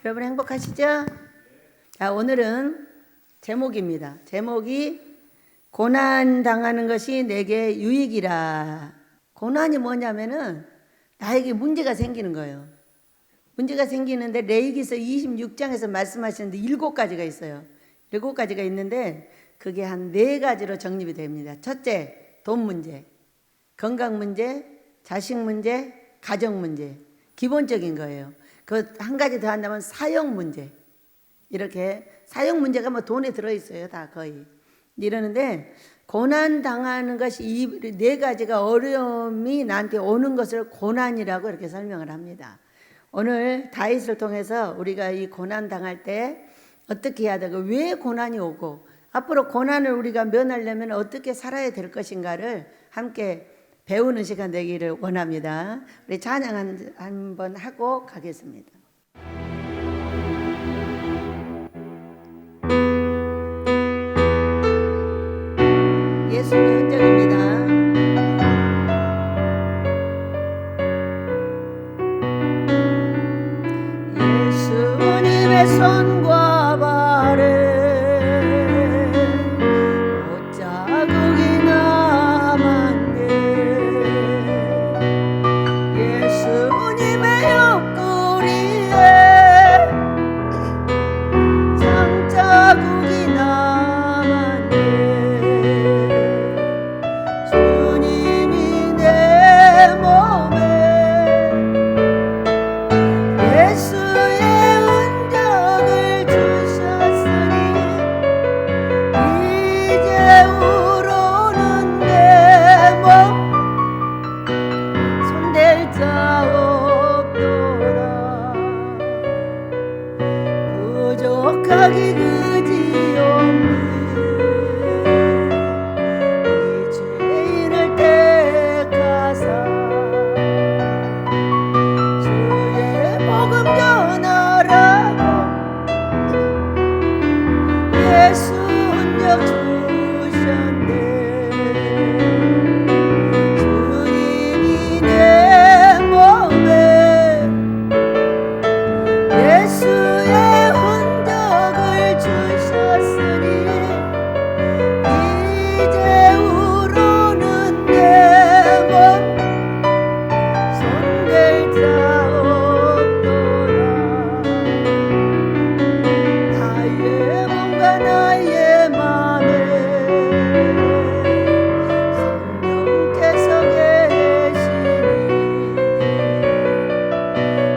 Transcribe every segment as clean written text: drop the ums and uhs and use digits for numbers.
여러분 행복하시죠? 자, 오늘은 제목입니다. 제목이 고난 당하는 것이 내게 유익이라. 고난이 뭐냐면은 나에게 문제가 생기는 거예요. 문제가 생기는데 레위기서 26장에서 말씀하시는데 7가지가 있어요. 7가지가 있는데 그게 한 4가지로 정립이 됩니다. 첫째, 돈 문제, 건강 문제, 자식 문제, 가정 문제. 기본적인 거예요. 그 한 가지 더 한다면 사형 문제. 이렇게 사형 문제가 뭐 돈에 들어있어요. 다 거의. 이러는데 고난 당하는 것이 이 4가지가 어려움이 나한테 오는 것을 고난이라고 이렇게 설명을 합니다. 오늘 다윗을 통해서 우리가 이 고난 당할 때 어떻게 해야 되고 왜 고난이 오고 앞으로 고난을 우리가 면하려면 어떻게 살아야 될 것인가를 함께 배우는 시간 되기를 원합니다. 우리 찬양 한번 하고 가겠습니다. 예수님의 흔적입니다. 예수님의 손과 발에 옷자국이 남았네. 예수님의 옆구리에 장자국이 남았네. 주님이 내 몸에 예수의 흔적을 주셨으니 이제후로는 내 몸 손댈 자 없도다. 부족하기 그지없니 이 죄인을 택하사 주의 복음 전하라고 예수 흔적 주셨네. 주님이 내 몸에 예수의 흔적을 주셨으니 이제후로는 내 몸 손댈 자 없도다. 나의 몸과 나의 맘에 성령께서 계시니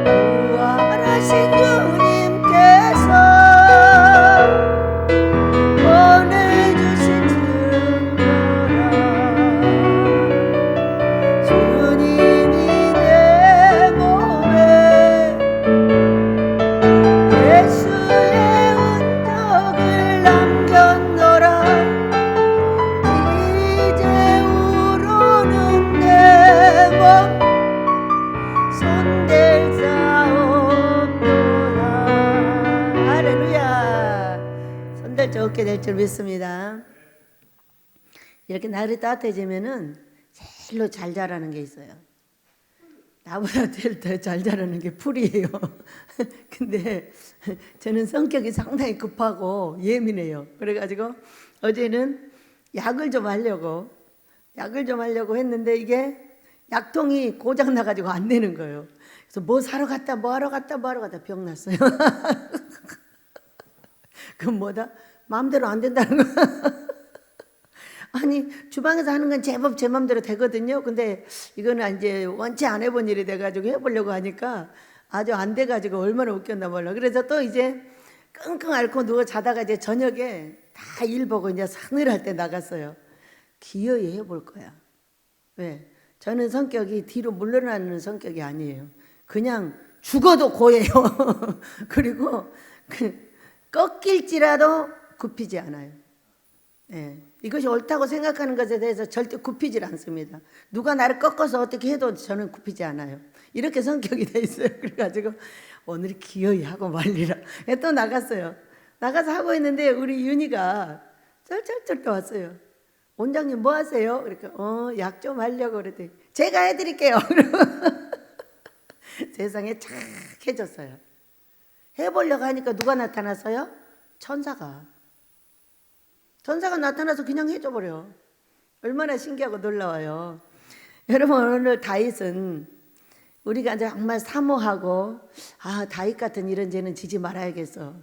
부활하신 주님께서 보내주신 증거라. 주님이 내 몸에 예수의 흔적을 남겼노라. 이제후로는 내 몸 손댈 자 없도다. 할렐루야. 손댈 자 없게 될 줄 믿습니다. 이렇게 날이 따뜻해지면은 제일로 잘 자라는 게 있어요. 나보다 제일 더 잘 자라는 게 풀이에요. 근데 저는 성격이 상당히 급하고 예민해요. 그래가지고 어제는 약을 좀 하려고 했는데 이게 약통이 고장 나가지고 안 되는 거예요. 그래서 뭐 사러 갔다 병 났어요. 그럼 뭐다? 마음대로 안 된다는 거. 아니 주방에서 하는 건 제법 제 맘대로 되거든요. 근데 이거는 이제 원체 안 해본 일이 돼가지고 해보려고 하니까 아주 안 돼가지고 얼마나 웃겼나 몰라. 그래서 또 이제 끙끙 앓고 누워 자다가 이제 저녁에 다 일 보고 이제 서늘할 때 나갔어요. 기어이 해볼 거야. 왜? 저는 성격이 뒤로 물러나는 성격이 아니에요. 그냥 죽어도 고해요. 그리고 꺾일지라도 굽히지 않아요. 네. 이것이 옳다고 생각하는 것에 대해서 절대 굽히질 않습니다. 누가 나를 꺾어서 어떻게 해도 저는 굽히지 않아요. 이렇게 성격이 돼 있어요. 그래가지고 오늘 기어이 하고 말리라. 또 나갔어요. 나가서 하고 있는데 우리 윤희가 쩔쩔쩔 또 왔어요. 원장님 뭐 하세요? 그러니까 약 좀 하려고 그랬더니 제가 해드릴게요. 세상에 착 해줬어요. 해보려고 하니까 누가 나타났어요? 천사가 나타나서 그냥 해줘버려. 얼마나 신기하고 놀라워요. 여러분, 오늘 다윗은 우리가 정말 사모하고 다윗 같은 이런 죄는 지지 말아야겠어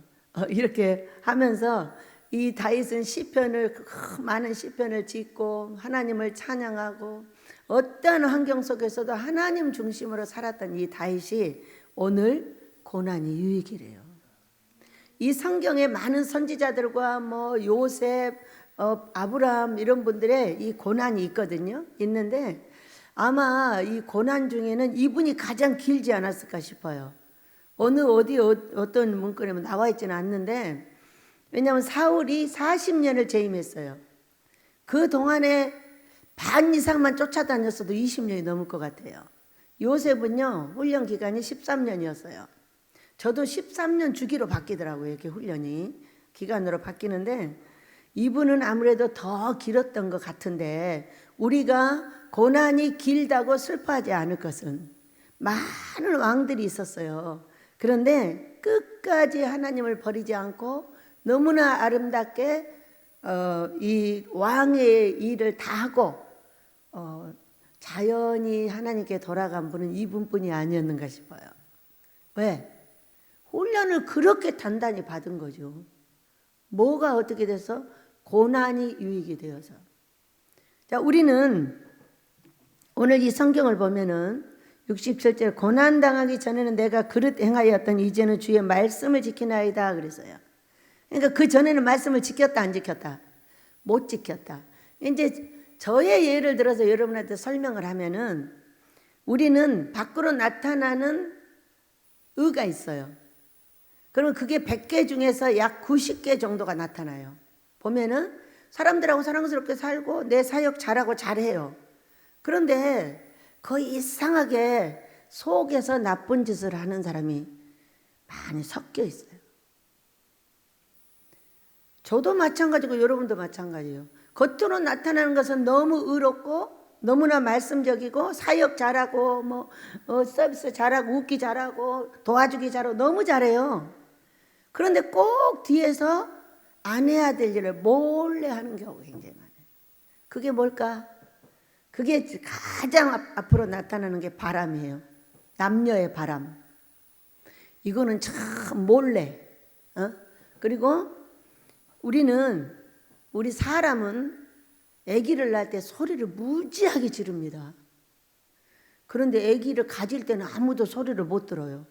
이렇게 하면서 이 다윗은 시편을 많은 시편을 짓고 하나님을 찬양하고 어떠한 환경 속에서도 하나님 중심으로 살았던 이 다윗이 오늘 고난이 유익이래요. 이 성경에 많은 선지자들과 뭐 요셉, 아브라함 이런 분들의 이 고난이 있거든요. 있는데 아마 이 고난 중에는 이분이 가장 길지 않았을까 싶어요. 어떤 문건에 나와 있지는 않는데, 왜냐하면 사울이 40년을 재임했어요. 그 동안에 반 이상만 쫓아다녔어도 20년이 넘을 것 같아요. 요셉은요 훈련 기간이 13년이었어요. 저도 13년 주기로 바뀌더라고요. 이렇게 훈련이 기간으로 바뀌는데 이분은 아무래도 더 길었던 것 같은데, 우리가 고난이 길다고 슬퍼하지 않을 것은 많은 왕들이 있었어요. 그런데 끝까지 하나님을 버리지 않고 너무나 아름답게 이 왕의 일을 다 하고 자연히 하나님께 돌아간 분은 이분뿐이 아니었는가 싶어요. 왜? 훈련을 그렇게 단단히 받은 거죠. 뭐가 어떻게 돼서? 고난이 유익이 되어서. 자, 우리는 오늘 이 성경을 보면은 67절 고난당하기 전에는 내가 그릇 행하였던 이제는 주의 말씀을 지키나이다 그랬어요. 그러니까 그 전에는 말씀을 지켰다 안 지켰다? 못 지켰다. 이제 저의 예를 들어서 여러분한테 설명을 하면은 우리는 밖으로 나타나는 의가 있어요. 그러면 그게 100개 중에서 약 90개 정도가 나타나요. 보면은 사람들하고 사랑스럽게 살고 내 사역 잘하고 잘해요. 그런데 거의 이상하게 속에서 나쁜 짓을 하는 사람이 많이 섞여 있어요. 저도 마찬가지고 여러분도 마찬가지예요. 겉으로 나타나는 것은 너무 의롭고 너무나 말씀적이고 사역 잘하고 서비스 잘하고 웃기 잘하고 도와주기 잘하고 너무 잘해요. 그런데 꼭 뒤에서 안 해야 될 일을 몰래 하는 경우가 굉장히 많아요. 그게 뭘까? 그게 가장 앞으로 나타나는 게 바람이에요. 남녀의 바람. 이거는 참 몰래. 그리고 우리 사람은 아기를 낳을 때 소리를 무지하게 지릅니다. 그런데 아기를 가질 때는 아무도 소리를 못 들어요.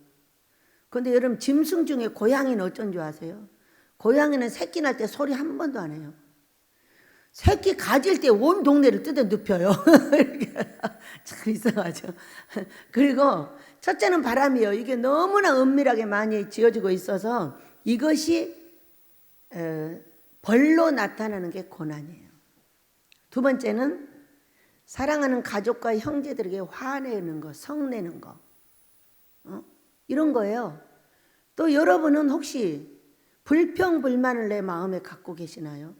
그런데 여러분 짐승 중에 고양이는 어쩐 줄 아세요? 고양이는 새끼 날 때 소리 한 번도 안 해요. 새끼 가질 때 온 동네를 뜯어 눕혀요. 참 이상하죠. 그리고 첫째는 바람이에요. 이게 너무나 은밀하게 많이 지어지고 있어서 이것이 벌로 나타나는 게 고난이에요. 두 번째는 사랑하는 가족과 형제들에게 화내는 거, 성내는 거, 이런 거예요. 또 여러분은 혹시 불평불만을 내 마음에 갖고 계시나요?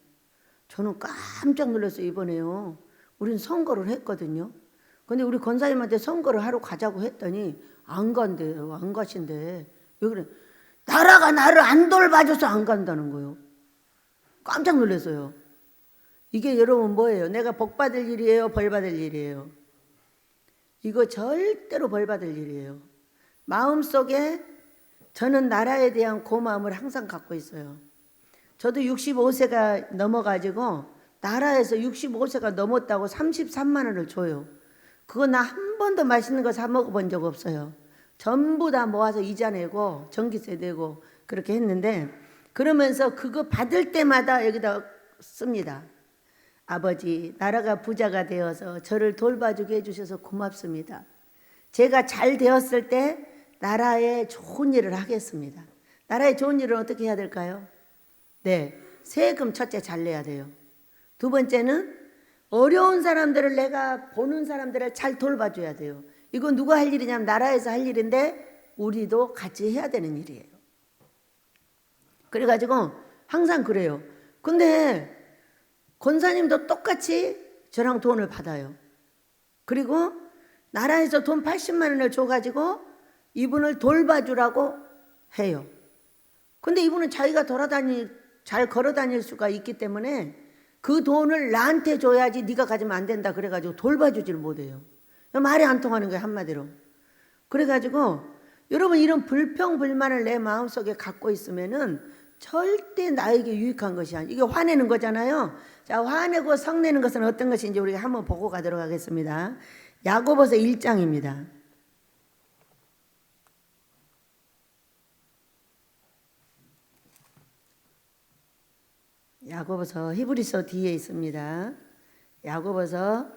저는 깜짝 놀랐어요. 이번에요. 우린 선거를 했거든요. 근데 우리 권사님한테 선거를 하러 가자고 했더니 안 간대요. 안 가신대. 왜 그래? 나라가 나를 안 돌봐줘서 안 간다는 거예요. 깜짝 놀랐어요. 이게 여러분 뭐예요? 내가 복 받을 일이에요? 벌 받을 일이에요? 이거 절대로 벌 받을 일이에요. 마음속에 저는 나라에 대한 고마움을 항상 갖고 있어요. 저도 65세가 넘어가지고 나라에서 65세가 넘었다고 33만 원을 줘요. 그거 나 한 번도 맛있는 거 사 먹어본 적 없어요. 전부 다 모아서 이자 내고 전기세 내고 그렇게 했는데, 그러면서 그거 받을 때마다 여기다 씁니다. 아버지, 나라가 부자가 되어서 저를 돌봐주게 해주셔서 고맙습니다. 제가 잘 되었을 때 나라에 좋은 일을 하겠습니다. 나라에 좋은 일은 어떻게 해야 될까요? 네, 세금 첫째 잘 내야 돼요. 두 번째는 어려운 사람들을, 내가 보는 사람들을 잘 돌봐줘야 돼요. 이건 누가 할 일이냐면 나라에서 할 일인데 우리도 같이 해야 되는 일이에요. 그래가지고 항상 그래요. 근데 권사님도 똑같이 저랑 돈을 받아요. 그리고 나라에서 돈 80만 원을 줘가지고 이분을 돌봐주라고 해요. 근데 이분은 자기가 잘 걸어 다닐 수가 있기 때문에 그 돈을 나한테 줘야지 네가 가지면 안 된다 그래가지고 돌봐주지를 못해요. 말이 안 통하는 거예요, 한마디로. 그래가지고 여러분 이런 불평불만을 내 마음속에 갖고 있으면은 절대 나에게 유익한 것이 아니에요. 이게 화내는 거잖아요. 자, 화내고 성내는 것은 어떤 것인지 우리가 한번 보고 가도록 하겠습니다. 야고보서 1장입니다. 야고보서 히브리서 뒤에 있습니다. 야고보서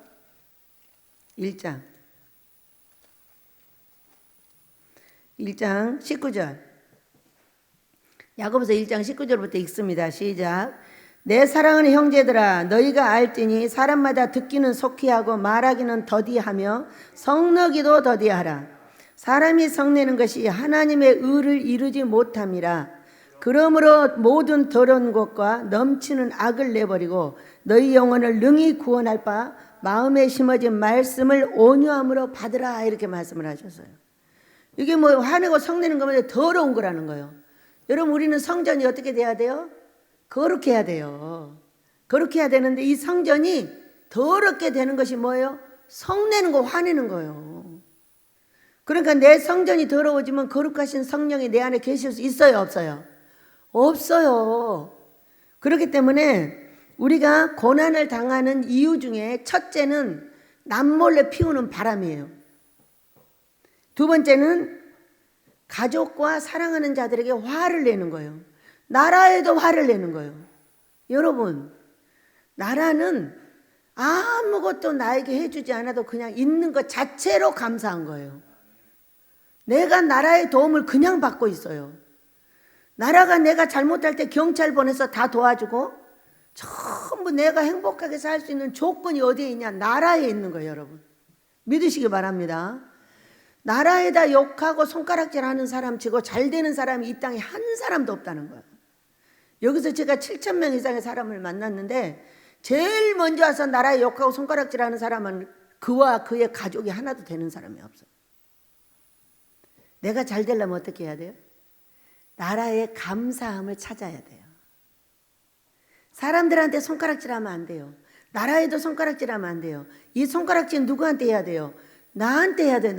1장 19절. 야고보서 1장 19절부터 읽습니다. 시작. 내 사랑하는 형제들아, 너희가 알지니 사람마다 듣기는 속히 하고 말하기는 더디하며 성내기도 더디하라. 사람이 성내는 것이 하나님의 의를 이루지 못함이라. 그러므로 모든 더러운 것과 넘치는 악을 내버리고 너희 영혼을 능히 구원할 바 마음에 심어진 말씀을 온유함으로 받으라. 이렇게 말씀을 하셨어요. 이게 뭐 화내고 성내는 거면 더러운 거라는 거예요. 여러분 우리는 성전이 어떻게 돼야 돼요? 거룩해야 돼요. 거룩해야 되는데 이 성전이 더럽게 되는 것이 뭐예요? 성내는 거, 화내는 거예요. 그러니까 내 성전이 더러워지면 거룩하신 성령이 내 안에 계실 수 있어요, 없어요? 없어요. 그렇기 때문에 우리가 고난을 당하는 이유 중에 첫째는 남몰래 피우는 바람이에요. 두 번째는 가족과 사랑하는 자들에게 화를 내는 거예요. 나라에도 화를 내는 거예요. 여러분, 나라는 아무것도 나에게 해주지 않아도 그냥 있는 것 자체로 감사한 거예요. 내가 나라의 도움을 그냥 받고 있어요. 나라가 내가 잘못할 때 경찰 보내서 다 도와주고 전부 내가 행복하게 살 수 있는 조건이 어디에 있냐? 나라에 있는 거예요, 여러분. 믿으시기 바랍니다. 나라에다 욕하고 손가락질하는 사람 치고 잘 되는 사람이 이 땅에 한 사람도 없다는 거예요. 여기서 제가 7,000명 이상의 사람을 만났는데 제일 먼저 와서 나라에 욕하고 손가락질하는 사람은 그와 그의 가족이 하나도 되는 사람이 없어요. 내가 잘 되려면 어떻게 해야 돼요? 나라의 감사함을 찾아야 돼요. 사람들한테 손가락질하면 안 돼요. 나라에도 손가락질하면 안 돼요. 이 손가락질 누구한테 해야 돼요? 나한테 해야 돼요.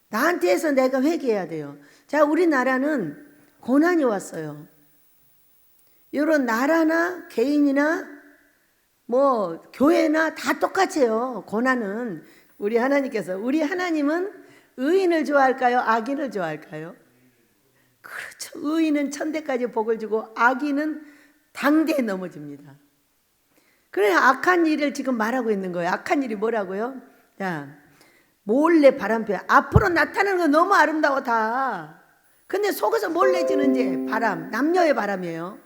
나한테 해서 내가 회개해야 돼요. 자, 우리나라는 고난이 왔어요. 이런 나라나 개인이나 뭐 교회나 다 똑같아요. 고난은 우리 하나님은 의인을 좋아할까요? 악인을 좋아할까요? 그렇죠. 의인은 천대까지 복을 주고 악인은 당대에 넘어집니다. 그래, 악한 일을 지금 말하고 있는 거예요. 악한 일이 뭐라고요? 자, 몰래 바람펴. 앞으로 나타나는 건 너무 아름다워 다. 근데 속에서 몰래 지는 이제 바람, 남녀의 바람이에요.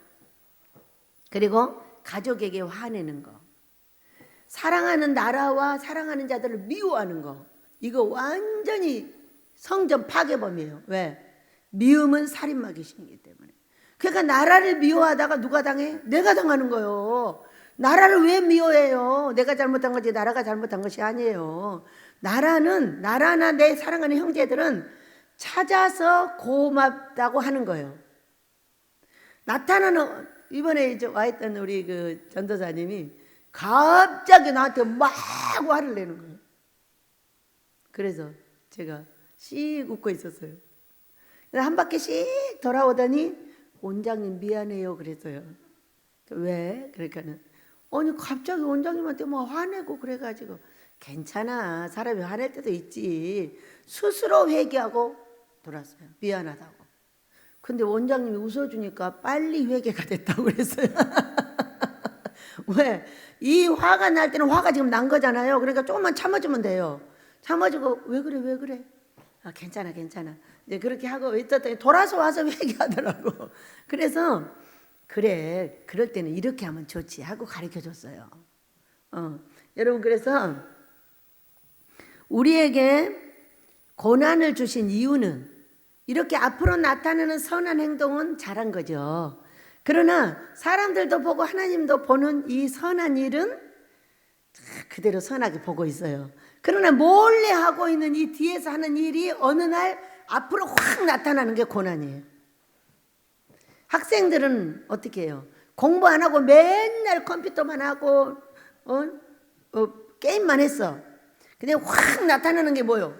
그리고 가족에게 화내는 거, 사랑하는 나라와 사랑하는 자들을 미워하는 거, 이거 완전히 성전 파괴범이에요. 왜? 미움은 살인마 귀신이기 때문에. 그러니까 나라를 미워하다가 누가 당해? 내가 당하는 거예요. 나라를 왜 미워해요? 내가 잘못한 거지 나라가 잘못한 것이 아니에요. 나라나 내 사랑하는 형제들은 찾아서 고맙다고 하는 거예요. 나타나는, 이번에 이제 와 있던 우리 그 전도사님이 갑자기 나한테 막 화를 내는 거예요. 그래서 제가 씩 웃고 있었어요. 한 바퀴씩 돌아오더니 원장님 미안해요 그랬어요. 왜? 그러니까는 아니 갑자기 원장님한테 뭐 화내고 그래가지고 괜찮아, 사람이 화낼 때도 있지. 스스로 회개하고 돌았어요. 미안하다고. 근데 원장님이 웃어주니까 빨리 회개가 됐다고 그랬어요. 왜? 이 화가 날 때는 화가 지금 난 거잖아요. 그러니까 조금만 참아주면 돼요. 참아주고 왜 그래? 아, 괜찮아. 이제 그렇게 하고 있었더니 돌아서 와서 회개하더라고. 그래서 그래, 그럴 때는 이렇게 하면 좋지 하고 가르쳐줬어요. 여러분, 그래서 우리에게 고난을 주신 이유는 이렇게 앞으로 나타나는 선한 행동은 잘한 거죠. 그러나 사람들도 보고 하나님도 보는 이 선한 일은 그대로 선하게 보고 있어요. 그러나 몰래 하고 있는 이 뒤에서 하는 일이 어느 날 앞으로 확 나타나는 게 고난이에요. 학생들은 어떻게 해요? 공부 안 하고 맨날 컴퓨터만 하고 게임만 했어. 근데 확 나타나는 게 뭐요?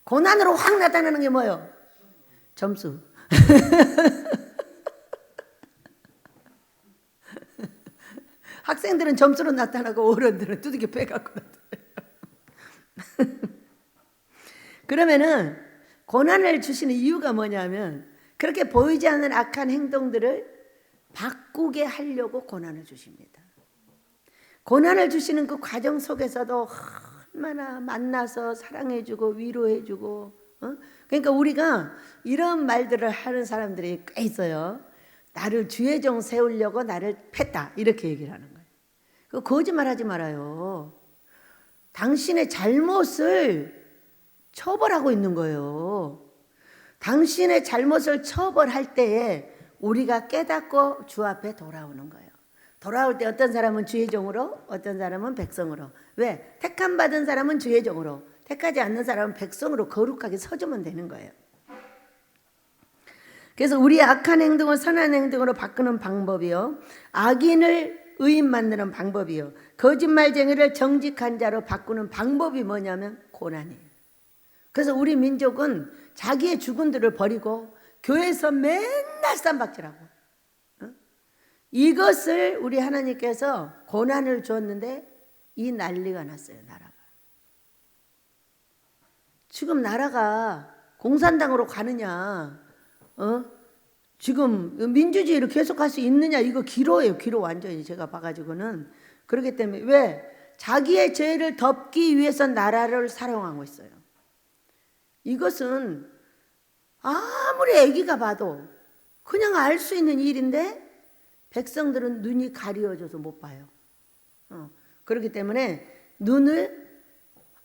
고난으로 확 나타나는 게 뭐요? 점수. 학생들은 점수로 나타나고 어른들은 두들겨 패갖고 나타나요. 그러면은 고난을 주시는 이유가 뭐냐면 그렇게 보이지 않는 악한 행동들을 바꾸게 하려고 고난을 주십니다. 고난을 주시는 그 과정 속에서도 얼마나 만나서 사랑해주고 위로해주고 그러니까 우리가 이런 말들을 하는 사람들이 꽤 있어요. 나를 주의 종 세우려고 나를 팼다 이렇게 얘기를 하는 거예요. 그 거짓말하지 말아요. 당신의 잘못을 처벌하고 있는 거예요. 당신의 잘못을 처벌할 때에 우리가 깨닫고 주 앞에 돌아오는 거예요. 돌아올 때 어떤 사람은 주의 종으로, 어떤 사람은 백성으로. 왜? 택함 받은 사람은 주의 종으로, 택하지 않는 사람은 백성으로 거룩하게 서주면 되는 거예요. 그래서 우리의 악한 행동을 선한 행동으로 바꾸는 방법이요, 악인을 의인 만드는 방법이요, 거짓말쟁이를 정직한 자로 바꾸는 방법이 뭐냐면 고난이에요. 그래서 우리 민족은 자기의 주군들을 버리고 교회에서 맨날 쌈박질하고 이것을 우리 하나님께서 고난을 주었는데 이 난리가 났어요. 나라가 지금 나라가 공산당으로 가느냐, 지금 민주주의로 계속 할 수 있느냐, 이거 기로예요. 기로 완전히 제가 봐가지고는. 그렇기 때문에 왜? 자기의 죄를 덮기 위해서 나라를 사용하고 있어요. 이것은 아무리 애기가 봐도 그냥 알 수 있는 일인데 백성들은 눈이 가려져서 못 봐요. 그렇기 때문에 눈을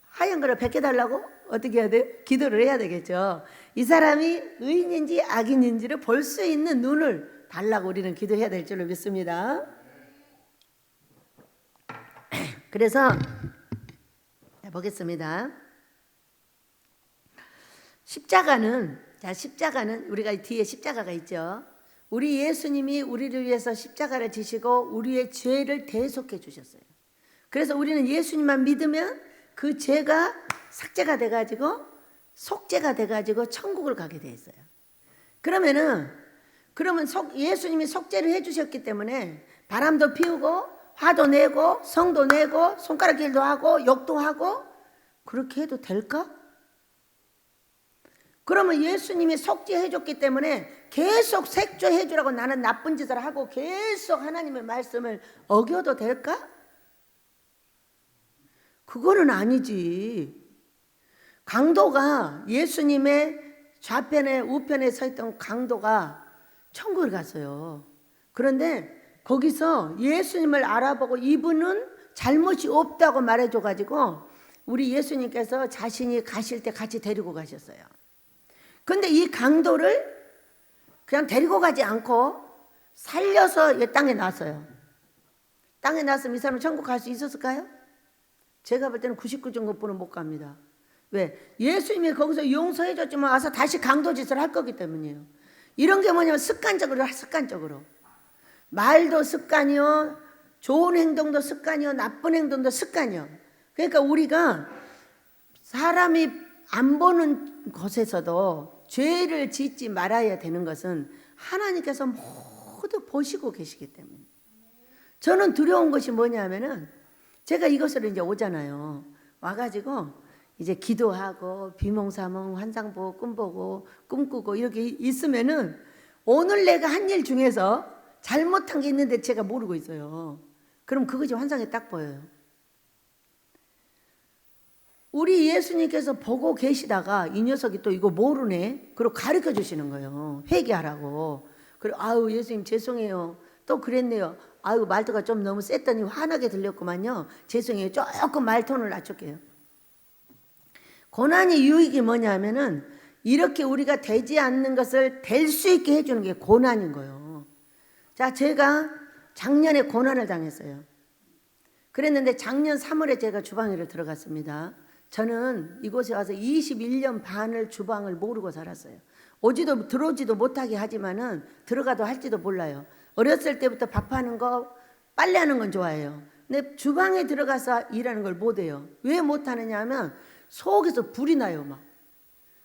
하얀 거를 벗겨달라고 어떻게 해야 돼요? 기도를 해야 되겠죠. 이 사람이 의인인지 악인인지를 볼 수 있는 눈을 달라고 우리는 기도해야 될 줄로 믿습니다. 그래서 보겠습니다. 십자가는 우리가 뒤에 십자가가 있죠. 우리 예수님이 우리를 위해서 십자가를 지시고 우리의 죄를 대속해 주셨어요. 그래서 우리는 예수님만 믿으면 그 죄가 삭제가 돼가지고 속죄가 돼가지고 천국을 가게 돼 있어요. 그러면 예수님이 속죄를 해주셨기 때문에 바람도 피우고 화도 내고 성도 내고 손가락질도 하고 욕도 하고 그렇게 해도 될까? 그러면 예수님이 속죄해 줬기 때문에 계속 색조해 주라고 나는 나쁜 짓을 하고 계속 하나님의 말씀을 어겨도 될까? 그거는 아니지. 강도가 예수님의 좌편에 우편에 서 있던 강도가 천국을 갔어요. 그런데 거기서 예수님을 알아보고 이분은 잘못이 없다고 말해줘가지고 우리 예수님께서 자신이 가실 때 같이 데리고 가셨어요. 근데 이 강도를 그냥 데리고 가지 않고 살려서 이 땅에 놨어요. 땅에 놨으면 이 사람은 천국 갈 수 있었을까요? 제가 볼 때는 99.9%는 못 갑니다. 왜? 예수님이 거기서 용서해 줬지만 와서 다시 강도 짓을 할 거기 때문이에요. 이런 게 뭐냐면 습관적으로. 말도 습관이요, 좋은 행동도 습관이요, 나쁜 행동도 습관이요. 그러니까 우리가 사람이 안 보는 곳에서도 죄를 짓지 말아야 되는 것은 하나님께서 모두 보시고 계시기 때문에. 저는 두려운 것이 뭐냐면은 제가 이것으로 이제 오잖아요. 와가지고 이제 기도하고 비몽사몽 환상 보고 꿈 보고 꿈꾸고 이렇게 있으면은 오늘 내가 한 일 중에서 잘못한 게 있는데 제가 모르고 있어요. 그럼 그것이 환상에 딱 보여요. 우리 예수님께서 보고 계시다가 이 녀석이 또 이거 모르네. 그리고 가르쳐 주시는 거예요. 회개하라고. 그리고 아유 예수님 죄송해요. 또 그랬네요. 아유 말투가 좀 너무 셌더니 화나게 들렸구만요. 죄송해요. 조금 말톤을 낮출게요. 고난의 유익이 뭐냐면은 이렇게 우리가 되지 않는 것을 될 수 있게 해주는 게 고난인 거예요. 자, 제가 작년에 고난을 당했어요. 그랬는데 작년 3월에 제가 주방위를 들어갔습니다. 저는 이곳에 와서 21년 반을 주방을 모르고 살았어요. 오지도 들어오지도 못하게 하지만은 들어가도 할지도 몰라요. 어렸을 때부터 밥하는 거, 빨래하는 건 좋아해요. 근데 주방에 들어가서 일하는 걸 못해요. 왜 못하느냐 하면 속에서 불이 나요 막.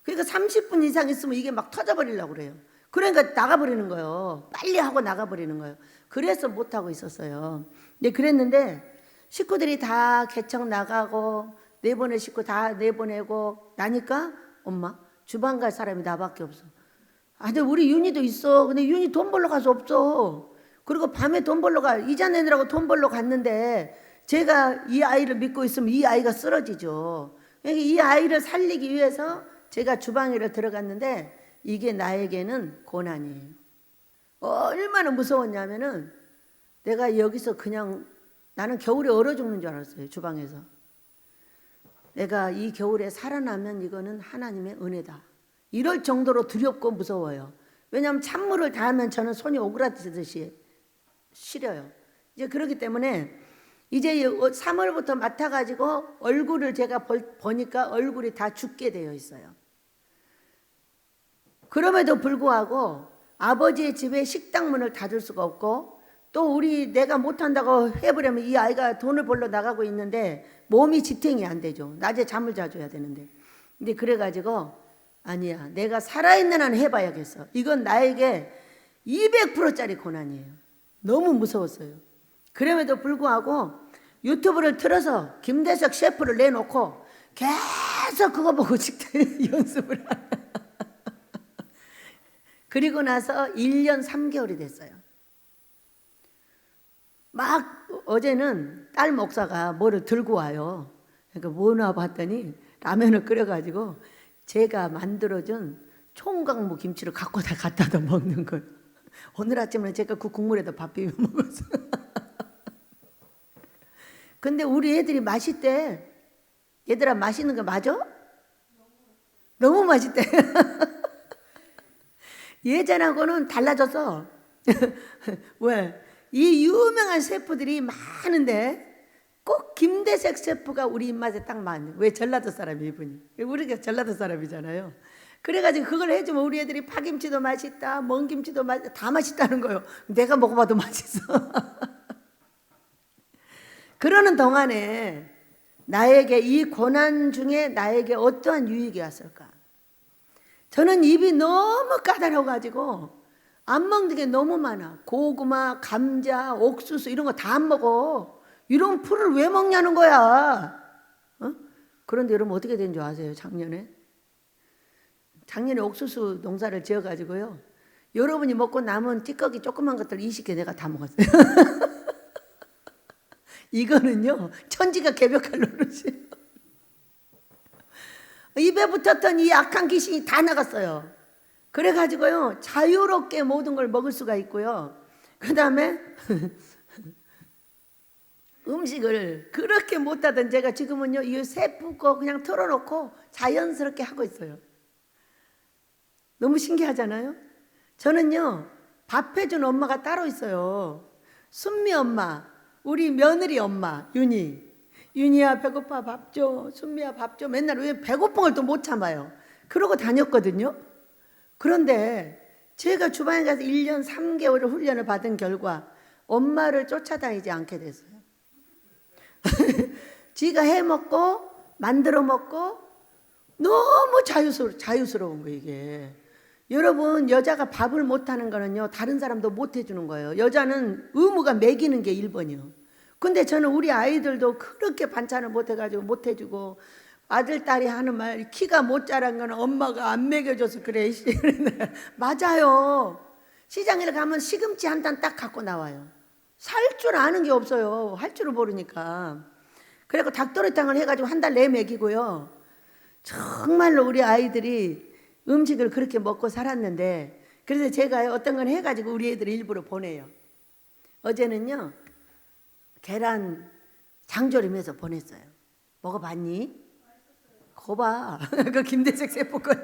그러니까 30분 이상 있으면 이게 막 터져버리려고 그래요. 그러니까 나가버리는 거예요. 빨리 하고 나가버리는 거예요. 그래서 못하고 있었어요. 근데 그랬는데 식구들이 다 개척 나가고 내보낼 식구 다 내보내고 나니까 엄마 주방 갈 사람이 나밖에 없어. 아, 근데 우리 윤희도 있어. 근데 윤희 돈 벌러 가서 없어. 그리고 밤에 돈 벌러 가. 이자 내느라고 돈 벌러 갔는데 제가 이 아이를 믿고 있으면 이 아이가 쓰러지죠. 그러니까 이 아이를 살리기 위해서 제가 주방에 들어갔는데 이게 나에게는 고난이에요. 얼마나 무서웠냐면은 내가 여기서 그냥 나는 겨울에 얼어 죽는 줄 알았어요. 주방에서. 내가 이 겨울에 살아나면 이거는 하나님의 은혜다. 이럴 정도로 두렵고 무서워요. 왜냐하면 찬물을 닿으면 저는 손이 오그라들듯이 시려요. 이제 그렇기 때문에 이제 3월부터 맡아가지고 얼굴을 제가 보니까 얼굴이 다 죽게 되어 있어요. 그럼에도 불구하고 아버지의 집에 식당 문을 닫을 수가 없고 또 내가 못한다고 해보려면 이 아이가 돈을 벌러 나가고 있는데 몸이 지탱이 안 되죠. 낮에 잠을 자줘야 되는데. 근데 그래가지고 아니야, 내가 살아있는 한 해봐야겠어. 이건 나에게 200%짜리 고난이에요. 너무 무서웠어요. 그럼에도 불구하고 유튜브를 틀어서 김대석 셰프를 내놓고 계속 그거 보고 식당 연습을 하는. 그리고 나서 1년 3개월이 됐어요. 막 어제는 딸 목사가 뭐를 들고 와요. 그러니까 뭐나 봤더니 라면을 끓여가지고 제가 만들어준 총각무 김치를 갖다 먹는 거예요. 오늘 아침에 제가 그 국물에다 밥 비벼 먹었어요. 근데 우리 애들이 맛있대. 얘들아 맛있는 거 맞아? 너무 맛있대. 예전하고는 달라져서 왜? 이 유명한 셰프들이 많은데 꼭 김대색 셰프가 우리 입맛에 딱 맞는. 왜? 전라도 사람이 이분이. 우리가 전라도 사람이잖아요. 그래가지고 그걸 해주면 우리 애들이 파김치도 맛있다, 멍김치도 맛있다, 다 맛있다는 거예요. 내가 먹어봐도 맛있어. 그러는 동안에 나에게 이 고난 중에 나에게 어떠한 유익이 왔을까? 저는 입이 너무 까다로워가지고 안 먹는 게 너무 많아. 고구마, 감자, 옥수수 이런 거 다 안 먹어. 이런 풀을 왜 먹냐는 거야. 그런데 여러분 어떻게 된 줄 아세요? 작년에 옥수수 농사를 지어가지고요. 여러분이 먹고 남은 찌꺼기 조그만 것들 20개 내가 다 먹었어요. 이거는요 천지가 개벽할 노릇이에요. 입에 붙었던 이 악한 귀신이 다 나갔어요. 그래가지고요 자유롭게 모든 걸 먹을 수가 있고요. 그 다음에 음식을 그렇게 못하던 제가 지금은요 이 셰프 거 그냥 틀어놓고 자연스럽게 하고 있어요. 너무 신기하잖아요. 저는요 밥 해준 엄마가 따로 있어요. 순미 엄마, 우리 며느리 엄마 윤희야 배고파 밥 줘, 순미야 밥 줘. 맨날 왜 배고픈 걸 또 못 참아요. 그러고 다녔거든요. 그런데 제가 주방에 가서 1년 3개월을 훈련을 받은 결과 엄마를 쫓아다니지 않게 됐어요. 지가 해먹고 만들어 먹고 너무 자유스러운 거예요 이게. 여러분 여자가 밥을 못하는 거는요 다른 사람도 못 해주는 거예요. 여자는 의무가 먹이는 게 1번이요. 근데 저는 우리 아이들도 그렇게 반찬을 못해가지고 못 해주고 아들 딸이 하는 말 키가 못 자란 거는 엄마가 안 먹여줘서 그래. 맞아요. 시장에 가면 시금치 한 단 딱 갖고 나와요. 살 줄 아는 게 없어요. 할 줄을 모르니까. 그래서 닭도리탕을 해가지고 한 달 내 먹이고요. 정말로 우리 아이들이 음식을 그렇게 먹고 살았는데 그래서 제가 어떤 건 해가지고 우리 애들 일부러 보내요. 어제는요 계란 장조림해서 보냈어요. 먹어봤니? 거봐. 그 김대색 셰프 거야.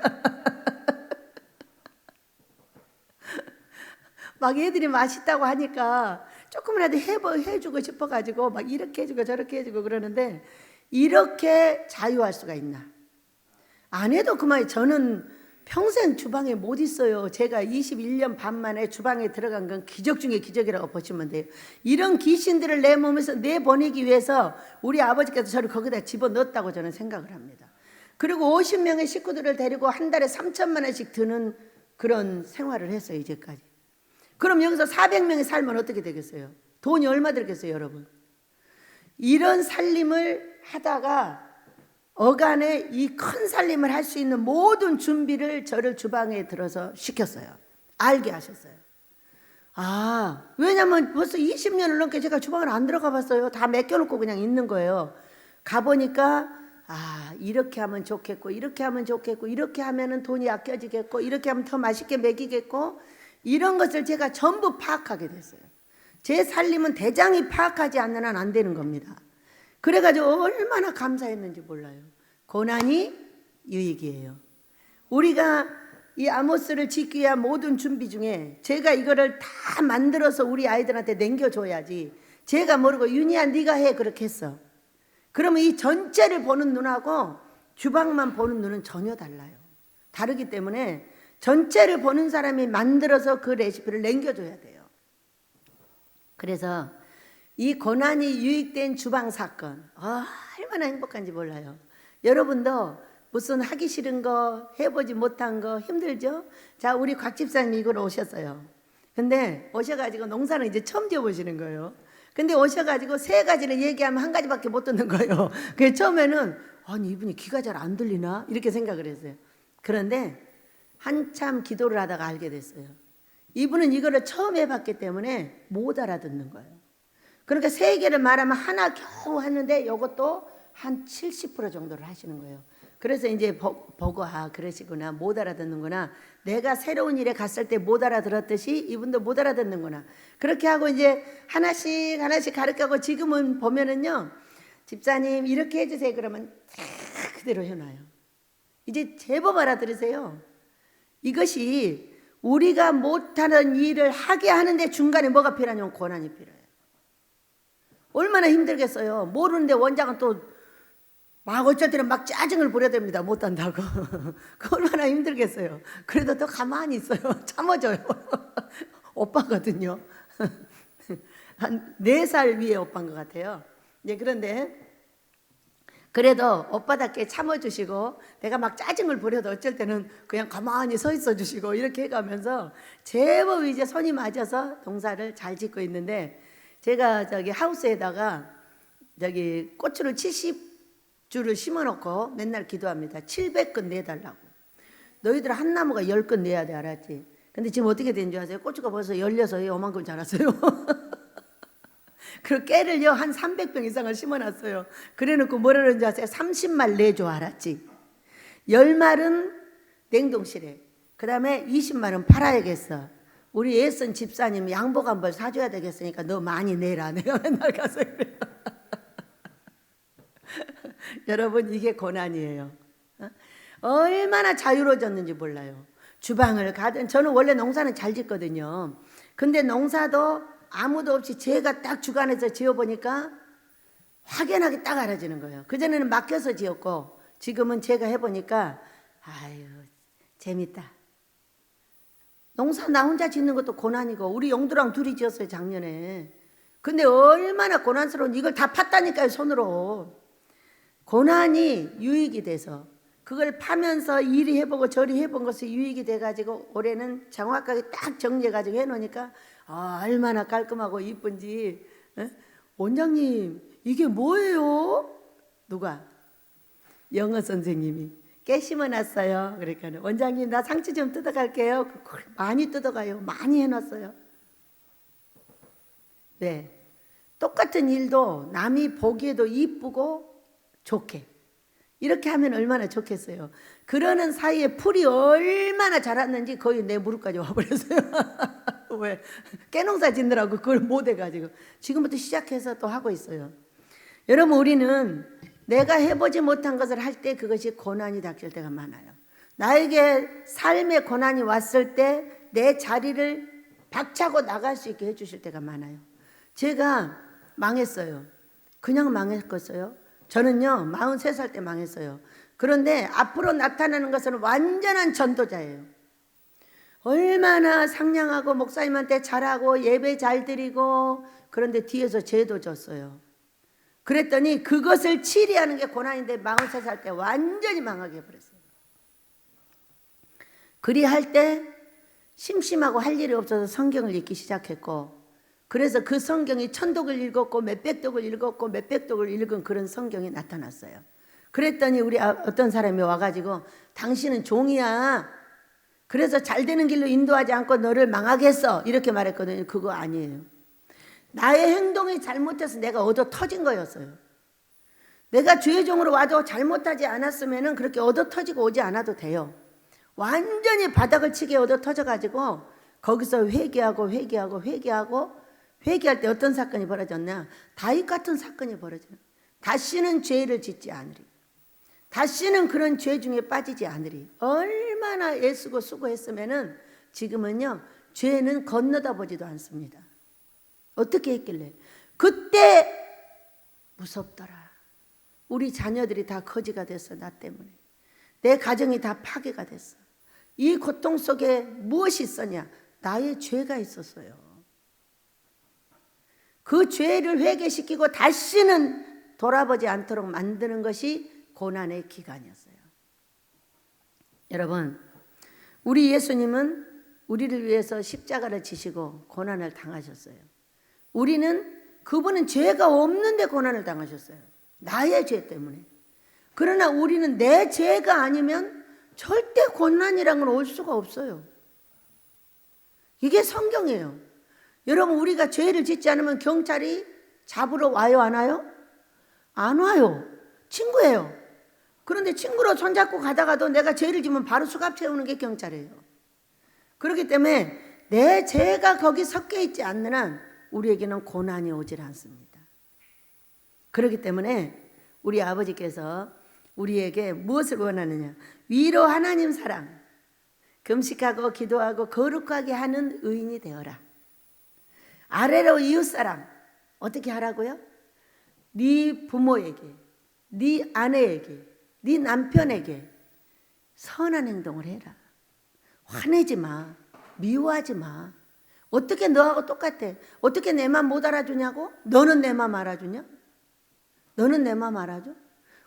막 애들이 맛있다고 하니까 조금이라도 해주고 싶어가지고 막 이렇게 해주고 저렇게 해주고 그러는데 이렇게 자유할 수가 있나? 안 해도 그만이. 저는 평생 주방에 못 있어요. 제가 21년 반 만에 주방에 들어간 건 기적 중에 기적이라고 보시면 돼요. 이런 귀신들을 내 몸에서 내보내기 위해서 우리 아버지께서 저를 거기다 집어넣었다고 저는 생각을 합니다. 그리고 50명의 식구들을 데리고 한 달에 3천만 원씩 드는 그런 생활을 했어요, 이제까지. 그럼 여기서 400명이 살면 어떻게 되겠어요? 돈이 얼마 들겠어요, 여러분? 이런 살림을 하다가 어간에 이 큰 살림을 할 수 있는 모든 준비를 저를 주방에 들어서 시켰어요. 알게 하셨어요. 왜냐면 벌써 20년을 넘게 제가 주방을 안 들어가 봤어요. 다 맡겨놓고 그냥 있는 거예요. 가보니까 이렇게 하면 좋겠고, 이렇게 하면 좋겠고, 이렇게 하면은 돈이 아껴지겠고, 이렇게 하면 더 맛있게 먹이겠고, 이런 것을 제가 전부 파악하게 됐어요. 제 살림은 대장이 파악하지 않는 한 안 되는 겁니다. 그래가지고 얼마나 감사했는지 몰라요. 고난이 유익이에요. 우리가 이 아모스를 짓기 위한 모든 준비 중에 제가 이거를 다 만들어서 우리 아이들한테 남겨줘야지. 제가 모르고 윤희야 네가 해 그렇게 했어. 그러면 이 전체를 보는 눈하고 주방만 보는 눈은 전혀 달라요. 다르기 때문에 전체를 보는 사람이 만들어서 그 레시피를 남겨줘야 돼요. 그래서 이 고난이 유익된 주방 사건 얼마나 행복한지 몰라요. 여러분도 무슨 하기 싫은 거 해보지 못한 거 힘들죠? 자, 우리 곽 집사님이 이걸 오셨어요. 근데 오셔가지고 농사는 이제 처음 지어보시는 거예요. 근데 오셔가지고 세 가지를 얘기하면 한 가지밖에 못 듣는 거예요. 그래서 처음에는 아니 이분이 귀가 잘 안 들리나 이렇게 생각을 했어요. 그런데 한참 기도를 하다가 알게 됐어요. 이분은 이거를 처음 해봤기 때문에 못 알아듣는 거예요. 그러니까 세 개를 말하면 하나 겨우 하는데 이것도 한 70% 정도를 하시는 거예요. 그래서 이제 보고 그러시구나, 못 알아듣는구나. 내가 새로운 일에 갔을 때 못 알아들었듯이 이분도 못 알아듣는구나. 그렇게 하고 이제 하나씩 가르쳐가고 지금은 보면은요, 집사님 이렇게 해주세요 그러면 다 그대로 해놔요. 이제 제법 알아들으세요. 이것이 우리가 못하는 일을 하게 하는데 중간에 뭐가 필요하냐면 고난이 필요해요. 얼마나 힘들겠어요. 모르는데 원장은 또 막 어쩔 때는 막 짜증을 부려댑니다. 못한다고. 그 얼마나 힘들겠어요. 그래도 또 가만히 있어요. 참아줘요. 오빠거든요. 한 4살 위에 오빠인 것 같아요. 네, 그런데 그래도 오빠답게 참아주시고 내가 막 짜증을 부려도 어쩔 때는 그냥 가만히 서 있어 주시고 이렇게 해가면서 제법 이제 손이 맞아서 농사를 잘 짓고 있는데, 제가 저기 하우스에다가 저기 고추를 70주를 심어놓고 맨날 기도합니다. 700건 내달라고. 너희들 한 나무가 10건 내야 돼, 알았지? 근데 지금 어떻게 된 줄 아세요? 고추가 벌써 열려서 요만큼 자랐어요. 그 깨를요 한 300병 이상을 심어놨어요. 그래놓고 뭐라 그러는지 아세요? 30말 내줘, 알았지? 10말은 냉동실에, 그 다음에 20말은 팔아야겠어. 우리 애쓴 집사님 양복 한 벌 사줘야 되겠으니까 너 많이 내라. 내가 맨날 가서 그래요. 여러분, 이게 고난이에요. 얼마나 자유로워졌는지 몰라요. 주방을 가든, 저는 원래 농사는 잘 짓거든요. 근데 농사도 아무도 없이 제가 딱 주관해서 지어보니까 확연하게 딱 알아지는 거예요. 그전에는 맡겨서 지었고 지금은 제가 해보니까 아유 재밌다. 농사 나 혼자 짓는 것도 고난이고, 우리 영두랑 둘이 지었어요 작년에. 근데 얼마나 고난스러운, 이걸 다 팠다니까요 손으로. 고난이 유익이 돼서 그걸 파면서 이리 해보고 저리 해본 것이 유익이 돼가지고 올해는 정확하게 딱 정리해가지고 해놓으니까 얼마나 깔끔하고 이쁜지. 원장님 이게 뭐예요? 누가? 영어 선생님이 깨 심어놨어요. 그러니까 원장님 나 상추 좀 뜯어갈게요. 많이 뜯어가요. 많이 해놨어요. 네, 똑같은 일도 남이 보기에도 이쁘고 좋게 이렇게 하면 얼마나 좋겠어요. 그러는 사이에 풀이 얼마나 자랐는지 거의 내 무릎까지 와버렸어요. 왜? 깨농사 짓느라고 그걸 못 해가지고 지금부터 시작해서 또 하고 있어요. 여러분, 우리는 내가 해보지 못한 것을 할 때 그것이 고난이 닥칠 때가 많아요. 나에게 삶의 고난이 왔을 때 내 자리를 박차고 나갈 수 있게 해주실 때가 많아요. 제가 망했어요. 그냥 망했겠어요? 저는요 43살 때 망했어요. 그런데 앞으로 나타나는 것은 완전한 전도자예요. 얼마나 상냥하고 목사님한테 잘하고 예배 잘 드리고, 그런데 뒤에서 죄도 졌어요. 그랬더니 그것을 치리하는 게 고난인데 43살 때 완전히 망하게 해버렸어요. 그리할 때 심심하고 할 일이 없어서 성경을 읽기 시작했고, 그래서 그 성경이 1000독을 읽었고 몇백 독을 읽었고 몇백 독을 읽은 그런 성경이 나타났어요. 그랬더니 우리 어떤 사람이 와가지고 당신은 종이야. 그래서 잘 되는 길로 인도하지 않고 너를 망하게 했어. 이렇게 말했거든요. 그거 아니에요. 나의 행동이 잘못해서 내가 얻어 터진 거였어요. 내가 주의 종으로 와도 잘못하지 않았으면 그렇게 얻어 터지고 오지 않아도 돼요. 완전히 바닥을 치게 얻어 터져가지고 거기서 회개하고 회개할 때 어떤 사건이 벌어졌냐? 다윗 같은 사건이 벌어져요. 다시는 죄를 짓지 않으리. 다시는 그런 죄 중에 빠지지 않으리. 얼마나 애쓰고 수고했으면은 지금은요 죄는 건너다 보지도 않습니다. 어떻게 했길래? 그때 무섭더라. 우리 자녀들이 다 거지가 됐어. 나 때문에. 내 가정이 다 파괴가 됐어. 이 고통 속에 무엇이 있었냐? 나의 죄가 있었어요. 그 죄를 회개시키고 다시는 돌아보지 않도록 만드는 것이 고난의 기간이었어요. 여러분, 우리 예수님은 우리를 위해서 십자가를 지시고 고난을 당하셨어요. 그분은 죄가 없는데 고난을 당하셨어요. 나의 죄 때문에. 그러나 우리는 내 죄가 아니면 절대 고난이란 건 올 수가 없어요. 이게 성경이에요. 여러분, 우리가 죄를 짓지 않으면 경찰이 잡으러 와요, 안 와요? 안 와요. 친구예요. 그런데 친구로 손잡고 가다가도 내가 죄를 지면 바로 수갑 채우는 게 경찰이에요. 그렇기 때문에 내 죄가 거기 섞여 있지 않는 한 우리에게는 고난이 오질 않습니다. 그렇기 때문에 우리 아버지께서 우리에게 무엇을 원하느냐? 위로 하나님 사랑, 금식하고 기도하고 거룩하게 하는 의인이 되어라. 아래로 이웃사랑, 어떻게 하라고요? 네 부모에게, 네 아내에게, 네 남편에게 선한 행동을 해라. 화내지 마. 미워하지 마. 어떻게 너하고 똑같아? 어떻게 내 맘 못 알아주냐고? 너는 내 맘 알아주냐? 너는 내 맘 알아줘?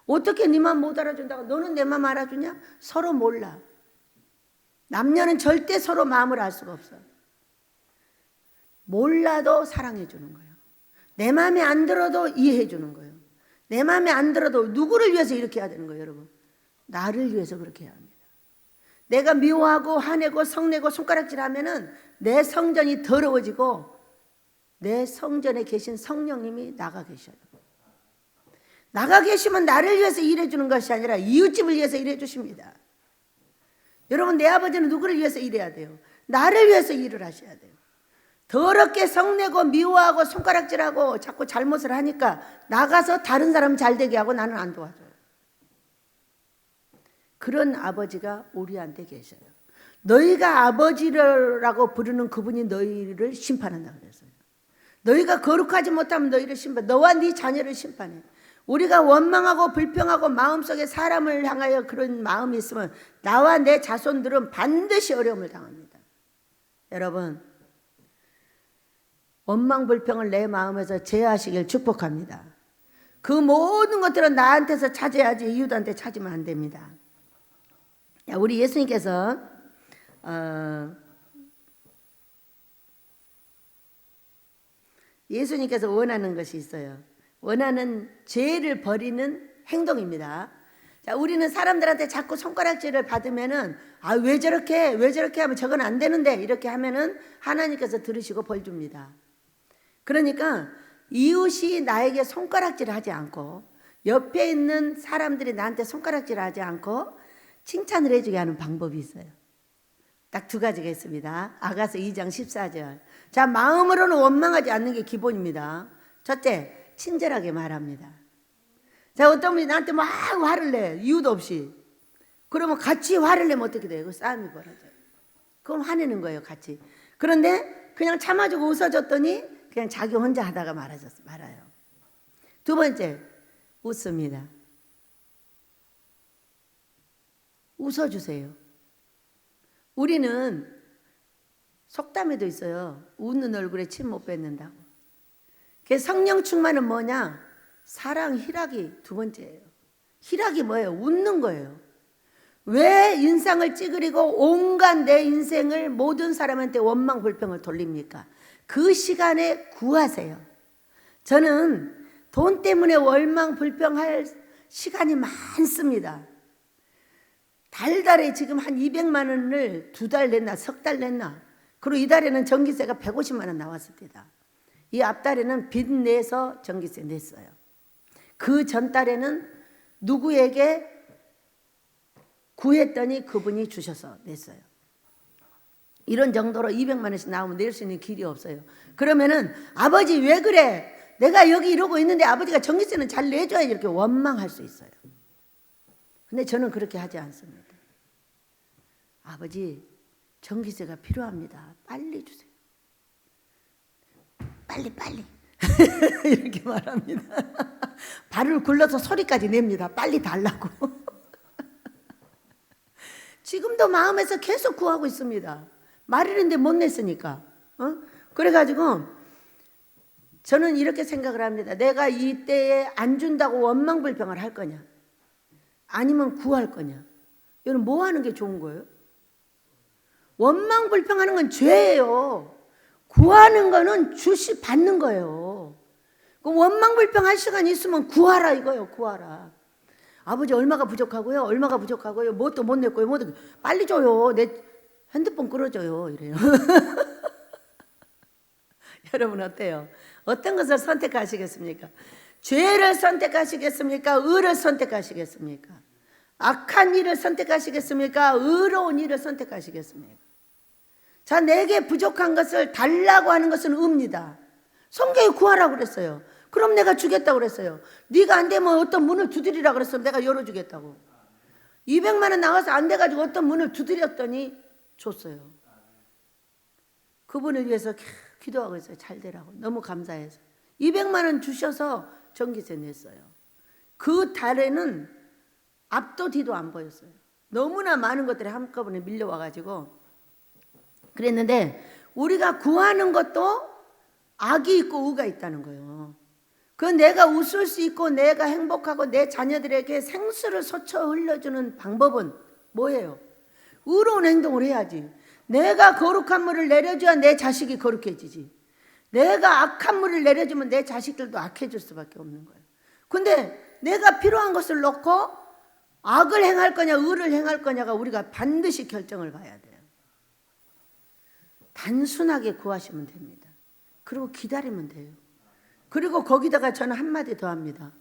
어떻게 네 맘 못 알아준다고 너는 내 맘 알아주냐? 서로 몰라. 남녀는 절대 서로 마음을 알 수가 없어. 몰라도 사랑해 주는 거예요. 내 마음에 안 들어도 이해해 주는 거예요. 내 마음에 안 들어도 누구를 위해서 이렇게 해야 되는 거예요, 여러분? 나를 위해서 그렇게 해야 합니다. 내가 미워하고 화내고 성내고 손가락질하면은 내 성전이 더러워지고 내 성전에 계신 성령님이 나가 계셔요. 나가 계시면 나를 위해서 일해 주는 것이 아니라 이웃집을 위해서 일해 주십니다. 여러분, 내 아버지는 누구를 위해서 일해야 돼요? 나를 위해서 일을 하셔야 돼요. 더럽게 성내고 미워하고 손가락질하고 자꾸 잘못을 하니까 나가서 다른 사람 잘 되게 하고 나는 안 도와줘요. 그런 아버지가 우리한테 계셔요. 너희가 아버지라고 부르는 그분이 너희를 심판한다고 그랬어요. 너희가 거룩하지 못하면 너희를 심판, 너와 네 자녀를 심판해. 우리가 원망하고 불평하고 마음속에 사람을 향하여 그런 마음이 있으면 나와 내 자손들은 반드시 어려움을 당합니다. 여러분, 원망 불평을 내 마음에서 제하시길 축복합니다. 그 모든 것들은 나한테서 찾아야지 이웃한테 찾으면 안 됩니다. 우리 예수님께서 원하는 것이 있어요. 원하는 죄를 버리는 행동입니다. 자, 우리는 사람들한테 자꾸 손가락질을 받으면은 왜 저렇게 하면 저건 안 되는데 이렇게 하면은 하나님께서 들으시고 벌 줍니다. 그러니까 이웃이 나에게 손가락질을 하지 않고 옆에 있는 사람들이 나한테 손가락질을 하지 않고 칭찬을 해주게 하는 방법이 있어요. 딱 두 가지가 있습니다. 아가서 2장 14절. 자, 마음으로는 원망하지 않는 게 기본입니다. 첫째, 친절하게 말합니다. 자, 어떤 분이 나한테 막 화를 내, 이유도 없이. 그러면 같이 화를 내면 어떻게 돼요? 그 싸움이 벌어져요. 그럼 화내는 거예요, 같이. 그런데 그냥 참아주고 웃어줬더니 그냥 자기 혼자 하다가 말아요. 두 번째, 웃습니다. 웃어주세요. 우리는 속담에도 있어요. 웃는 얼굴에 침 못 뱉는다고. 성령 충만은 뭐냐? 사랑 희락이 두 번째예요. 희락이 뭐예요? 웃는 거예요. 왜 인상을 찌그리고 온갖 내 인생을 모든 사람한테 원망 불평을 돌립니까? 그 시간에 구하세요. 저는 돈 때문에 원망 불평할 시간이 많습니다. 달달에 지금 한 200만 원을 2달 냈나 3달 냈나. 그리고 이달에는 전기세가 150만 원 나왔을 때다. 이 앞달에는 빚 내서 전기세 냈어요. 그 전달에는 누구에게 구했더니 그분이 주셔서 냈어요. 이런 정도로 200만 원씩 나오면 낼 수 있는 길이 없어요. 그러면은 아버지 왜 그래? 내가 여기 이러고 있는데 아버지가 전기세는 잘 내줘야 이렇게 원망할 수 있어요. 근데 저는 그렇게 하지 않습니다. 아버지 전기세가 필요합니다. 빨리 주세요. 빨리 이렇게 말합니다. 발을 굴러서 소리까지 냅니다. 빨리 달라고. 지금도 마음에서 계속 구하고 있습니다. 말이는데 못 냈으니까. 그래가지고 저는 이렇게 생각을 합니다. 내가 이때에 안 준다고 원망불평을 할 거냐, 아니면 구할 거냐. 이건 뭐 하는 게 좋은 거예요? 원망불평하는 건 죄예요. 구하는 거는 받는 거예요. 원망불평할 시간이 있으면 구하라 이거예요. 구하라. 아버지 얼마가 부족하고요? 얼마가 부족하고요? 뭣도 못 냈고요? 빨리 줘요. 내 핸드폰 끌어줘요. 이래요. 여러분 어때요? 어떤 것을 선택하시겠습니까? 죄를 선택하시겠습니까? 의를 선택하시겠습니까? 악한 일을 선택하시겠습니까? 의로운 일을 선택하시겠습니까? 자, 내게 부족한 것을 달라고 하는 것은 의입니다. 성경에 구하라고 그랬어요. 그럼 내가 주겠다고 그랬어요. 네가 안 되면 어떤 문을 두드리라고 그랬으면 내가 열어주겠다고. 200만 원 나와서 안 돼가지고 어떤 문을 두드렸더니 줬어요. 그분을 위해서 기도하고 있어요. 잘 되라고. 너무 감사해서. 200만 원 주셔서 전기세 냈어요. 그 달에는 앞도 뒤도 안 보였어요. 너무나 많은 것들이 한꺼번에 밀려와가지고 그랬는데, 우리가 구하는 것도 악이 있고 의가 있다는 거예요. 그 내가 웃을 수 있고 내가 행복하고 내 자녀들에게 생수를 솟쳐 흘려주는 방법은 뭐예요? 의로운 행동을 해야지. 내가 거룩한 물을 내려줘야 내 자식이 거룩해지지. 내가 악한 물을 내려주면 내 자식들도 악해질 수밖에 없는 거예요. 근데 내가 필요한 것을 놓고 악을 행할 거냐 의를 행할 거냐가 우리가 반드시 결정을 봐야 돼요. 단순하게 구하시면 됩니다. 그리고 기다리면 돼요. 그리고 거기다가 저는 한마디 더 합니다.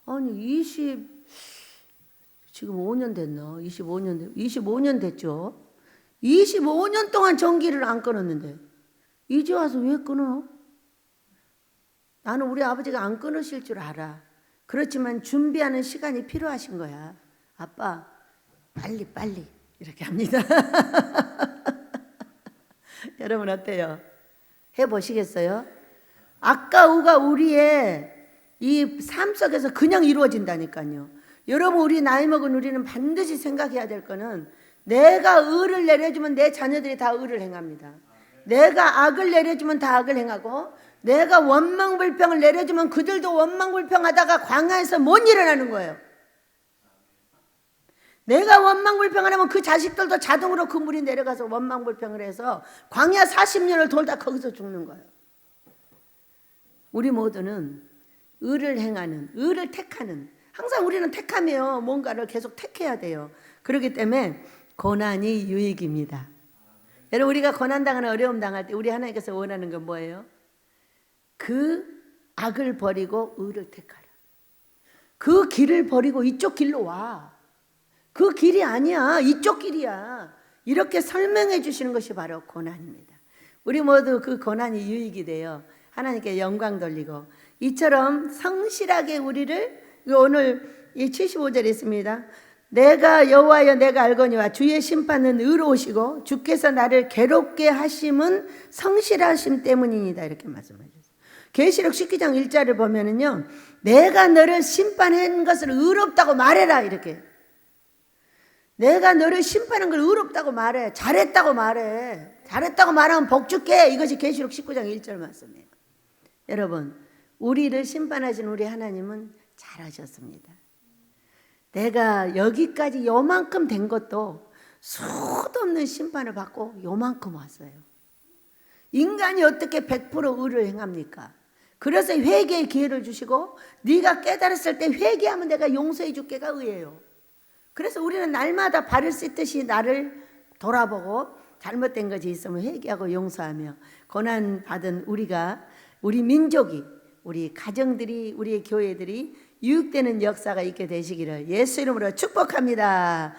아니 지금 5년 됐나? 25년 됐죠. 25년 동안 전기를 안 끊었는데 이제 와서 왜 끊어? 나는 우리 아버지가 안 끊으실 줄 알아. 그렇지만 준비하는 시간이 필요하신 거야. 아빠 빨리 이렇게 합니다. 여러분 어때요? 해보시겠어요? 악과 의가 우리의 이 삶 속에서 그냥 이루어진다니까요. 여러분 우리 나이 먹은 우리는 반드시 생각해야 될 거는 내가 의를 내려주면 내 자녀들이 다 의를 행합니다. 내가 악을 내려주면 다 악을 행하고 내가 원망불평을 내려주면 그들도 원망불평하다가 광야에서 못 일어나는 거예요. 내가 원망불평을 하면 그 자식들도 자동으로 그 물이 내려가서 원망불평을 해서 광야 40년을 돌다 거기서 죽는 거예요. 우리 모두는 의를 행하는, 의를 택하는, 항상 우리는 택하며 뭔가를 계속 택해야 돼요. 그렇기 때문에 고난이 유익입니다. 여러분 우리가 고난당하는 어려움 당할 때 우리 하나님께서 원하는 건 뭐예요? 그 악을 버리고 의를 택하라. 그 길을 버리고 이쪽 길로 와. 그 길이 아니야. 이쪽 길이야. 이렇게 설명해 주시는 것이 바로 고난입니다. 우리 모두 그 고난이 유익이 돼요. 하나님께 영광 돌리고 이처럼 성실하게 우리를 오늘 이 75절에 있습니다. 내가 여호와여 내가 알거니와 주의 심판은 의로우시고 주께서 나를 괴롭게 하심은 성실하심 때문이니다. 이렇게 말씀하셨어요. 계시록 19장 1절을 보면은요, 내가 너를 심판한 것을 의롭다고 말해라, 이렇게. 내가 너를 심판한 걸 의롭다고 말해. 잘했다고 말해. 잘했다고 말하면 복 줄게. 이것이 계시록 19장 1절 말씀이에요. 여러분, 우리를 심판하신 우리 하나님은 잘하셨습니다. 내가 여기까지 요만큼 된 것도 수도 없는 심판을 받고 요만큼 왔어요. 인간이 어떻게 100% 의를 행합니까? 그래서 회개의 기회를 주시고 네가 깨달았을 때 회개하면 내가 용서해 줄게가 의예요. 그래서 우리는 날마다 발을 씻듯이 나를 돌아보고 잘못된 것이 있으면 회개하고 용서하며 고난받은 우리가, 우리 민족이, 우리 가정들이, 우리의 교회들이 유익되는 역사가 있게 되시기를 예수 이름으로 축복합니다.